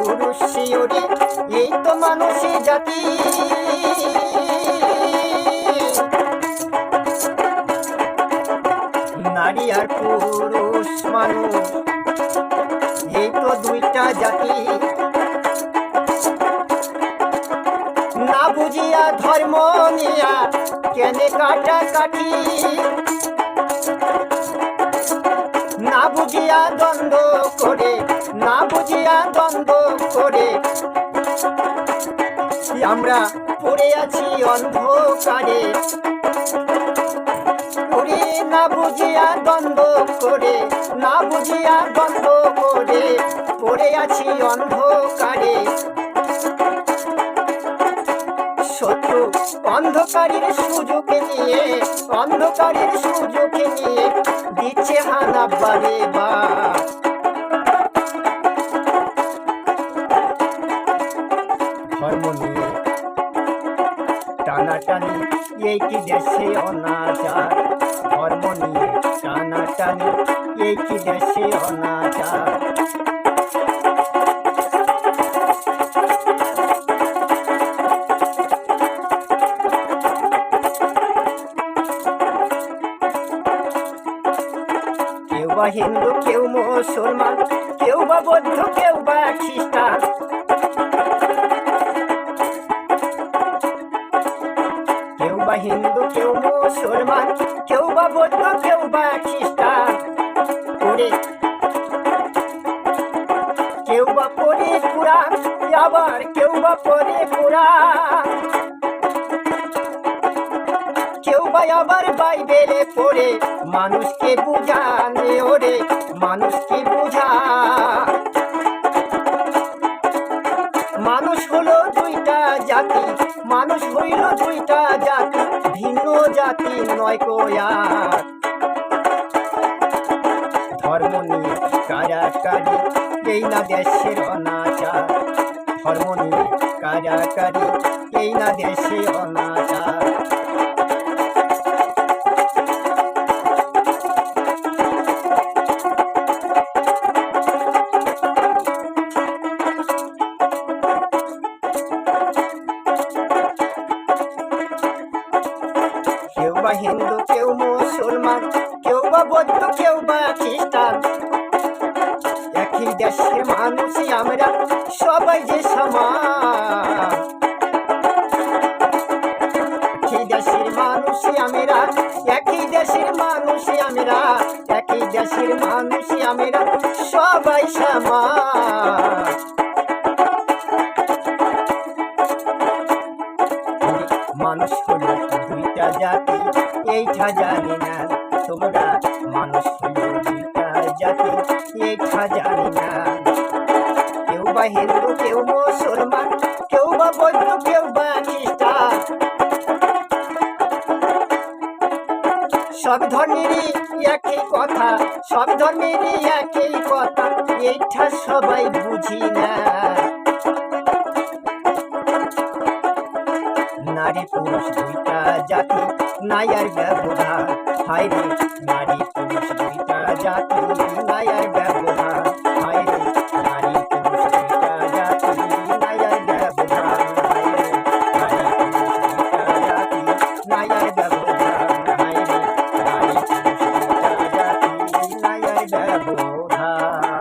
পুরুষ শিওরে, এই তো মানুষই জাতি। নারী আর পুরুষ মানুষ, এই তো দুইটা জাতি। না বুঝিয়া ধর্ম নিয়া কেনে কাটাকাটি, না বুঝিয়া দ্বন্দ্ব করে, না বুঝিয়া দ্বন্দ্ব করে আমরা পড়ে আছি অন্ধকারে। না বুঝিয়া দ্বন্দ্ব করে, না বুঝিয়া দ্বন্দ্ব করে পড়ে আছি অন্ধকারে। শত্রু অন্ধকারের সুযোগ নিয়ে, অন্ধকারের সুযোগ নিয়ে দিচ্ছে হানা বারে বার। ধর্ম নিয়ে টানাটানি, এই কি দেশে অনাচার। ধর্ম নিয়ে টানাটানি, এই কি দেশে অনাচার। কেউ বা হিন্দু, কেউ মুসলমান, কেউ বা বৌদ্ধ, কেউ বা খ্রিস্টান। কেউ বা হিন্দু, কেউ মুসলমান, কেউ বা বৌদ্ধ, কেউ বা খ্রিস্টান। কেউ বা পড়ে কুরআন, আবার কেউ বা পড়ে কুরআন। কেউ বা আবার বাইবেলে পড়ে মানুষকে বুঝানে ওরে, মানুষকে বুঝা। মানুষ হলো দুইটা জাতি, মানুষ হইল দুইটা জাতি, ভিন্ন জাতি নয় কোয়ার। ধর্ম নিয়ে কারাকারি, এই না দেশের অনাচার। ধর্ম নিয়ে কারাকারি, এই না দেশে অনাচার। কেউ বা হিন্দু, কেউ মুসলমান, কেউ বা বৌদ্ধ, কেউ বা খ্রিস্টান। একই দেশের মানুষই আমরা, সবাই যে সমান। একই দেশের মানুষই আমরা, একই দেশের মানুষই আমরা, একই দেশের মানুষই আমরা, সবাই সমান। মানুষ হলো দুইটা জাতি, এইটা জানি না তোমরা। মানুষ হলো দুইটা জাতি, এইটা জানি না। কেউ বা হিন্দু, কেউ মুসলমান, কেউ বা বৌদ্ধ, কেউ বা খ্রিস্টান। সব ধর্মেরই একই কথা, সব ধর্মেরই একই কথা, এইটা সবাই বুঝি না। নারী পুরুষ দুইটা জাতি, নাই আর ব্যবধান। হায় রে, নারী পুরুষ দুইটা জাতি, নাই আর ব্যবধান। হায় রে, নারী পুরুষ দুইটা জাতি, নাই আর ব্যবধান। হায় রে, নারী পুরুষ দুইটা জাতি, নাই আর ব্যবধান। হায় রে, নারী পুরুষ দুইটা জাতি, নাই আর ব্যবধান।